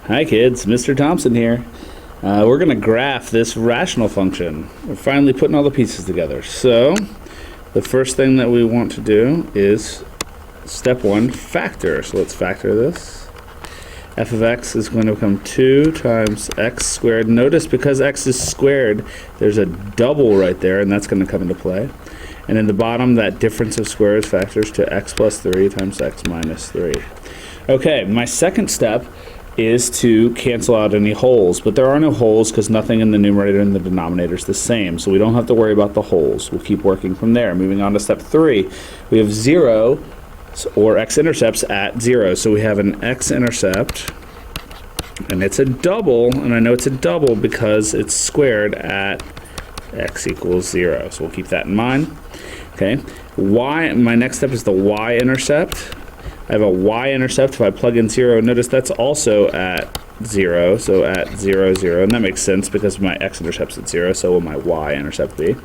Hi kids, Mr. Thompson here. We're going to graph this rational function. We're finally putting all the pieces together. So the first thing that we want to do is step 1, factor. So let's factor this. F of x is going to become 2 times x squared. Notice because x is squared, there's a double right there, and that's going to come into play. And in the bottom, that difference of squares factors to x plus 3 times x minus 3. Okay, my second step is to cancel out any holes, but there are no holes because nothing in the numerator and the denominator is the same, so we don't have to worry about the holes. We'll keep working from there. Moving on to step 3, we have 0 or x-intercepts at 0, so we have an x-intercept, and it's a double, and I know it's a double because it's squared at x equals 0, so we'll keep that in mind. Okay, my next step is the y-intercept. I have a y-intercept. If I plug in 0, notice that's also at 0, so at 0, 0, and that makes sense because my x-intercept's at 0, so will my y-intercept be.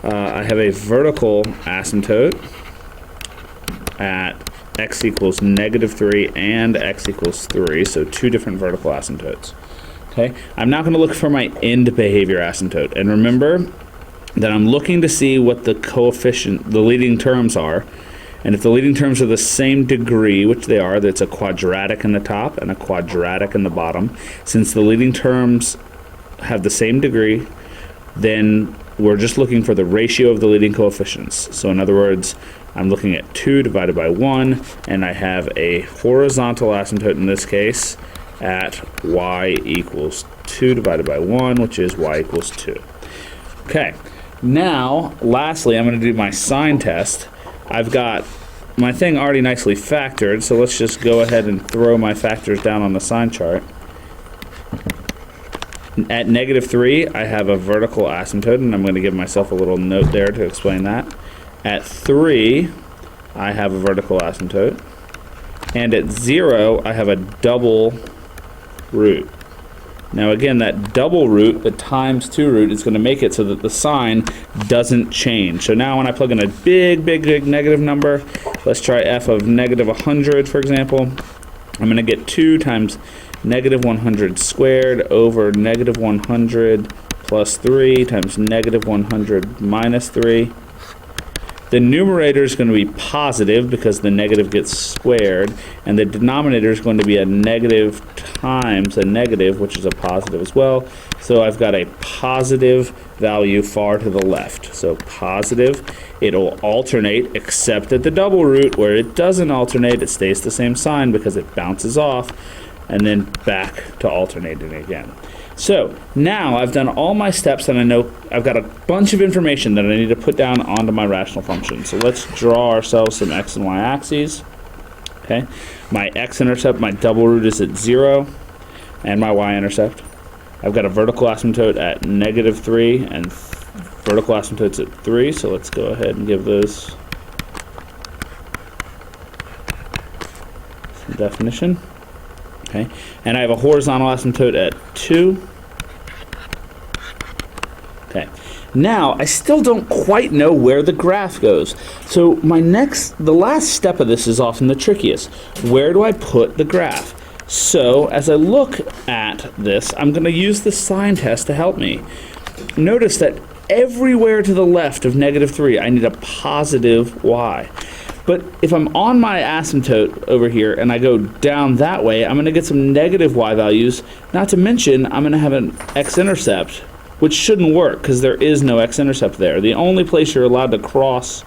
I have a vertical asymptote at x equals -3 and x equals 3, so 2 different vertical asymptotes. Okay, I'm now going to look for my end behavior asymptote, and remember that I'm looking to see what the leading terms are. And if the leading terms are the same degree, which they are, that's a quadratic in the top and a quadratic in the bottom. Since the leading terms have the same degree, then we're just looking for the ratio of the leading coefficients. So in other words, I'm looking at 2 divided by 1, and I have a horizontal asymptote in this case at y equals 2 divided by 1, which is y equals 2. Okay, now, lastly, I'm going to do my sign test. I've got my thing already nicely factored, so let's just go ahead and throw my factors down on the sign chart. At -3, I have a vertical asymptote, and I'm going to give myself a little note there to explain that. At 3, I have a vertical asymptote. And at 0, I have a double root. Now again, that double root, the times 2 root, is going to make it so that the sign doesn't change. So now when I plug in a big negative number, let's try f of -100, for example. I'm going to get 2 times -100 squared over -100 plus 3 times -100 minus 3. The numerator is going to be positive because the negative gets squared, and the denominator is going to be a negative times a negative, which is a positive as well. So I've got a positive value far to the left. So positive, it'll alternate except at the double root where it doesn't alternate, it stays the same sign because it bounces off, and then back to alternating again. So now I've done all my steps, and I know I've got a bunch of information that I need to put down onto my rational function. So let's draw ourselves some x and y axes. Okay, my x-intercept, my double root is at 0, and my y-intercept. I've got a vertical asymptote at -3 and vertical asymptotes at 3. So let's go ahead and give those some definition. Okay, and I have a horizontal asymptote at 2. Okay, now I still don't quite know where the graph goes. So the last step of this is often the trickiest. Where do I put the graph? So as I look at this, I'm going to use the sign test to help me. Notice that everywhere to the left of -3, I need a positive y. But if I'm on my asymptote over here and I go down that way, I'm going to get some negative y values. Not to mention, I'm going to have an x-intercept, which shouldn't work because there is no x-intercept there. The only place you're allowed to cross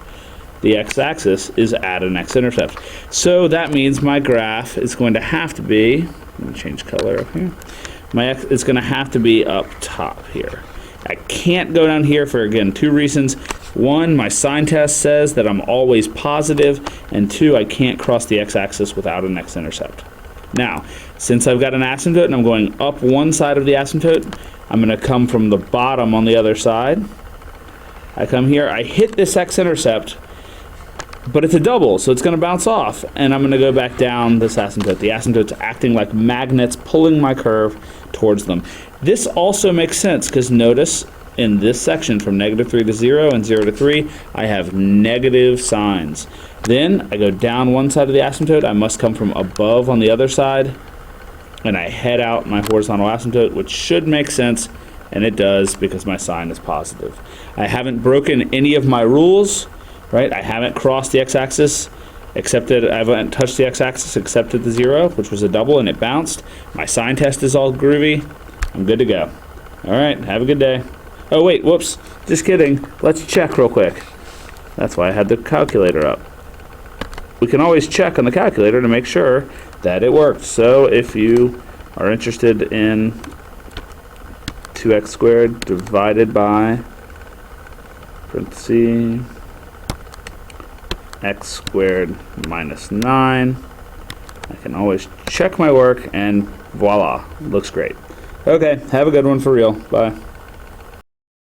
the x-axis is at an x-intercept. So that means my graph is going to have to be, let me change color up here. It's going to have to be up top here. I can't go down here for, again, 2 reasons. 1, my sign test says that I'm always positive, and 2, I can't cross the x-axis without an x-intercept. Now, since I've got an asymptote and I'm going up one side of the asymptote, I'm going to come from the bottom on the other side. I come here, I hit this x-intercept, but it's a double, so it's going to bounce off, and I'm going to go back down this asymptote. The asymptote's acting like magnets, pulling my curve towards them. This also makes sense because notice in this section from -3 to 0 and 0 to 3, I have negative signs. Then I go down one side of the asymptote. I must come from above on the other side. and I head out my horizontal asymptote, which should make sense, and it does because my sign is positive. I haven't broken any of my rules, right? I haven't crossed the x-axis, I haven't touched the x-axis, accepted the 0, which was a double, and it bounced. My sign test is all groovy. I'm good to go. All right, have a good day. Oh, wait, whoops. Just kidding. Let's check real quick. That's why I had the calculator up. We can always check on the calculator to make sure that it worked. So if you are interested in 2x squared divided by, parentheses, x squared minus 9, I can always check my work, and voila, looks great. Okay, have a good one for real. Bye.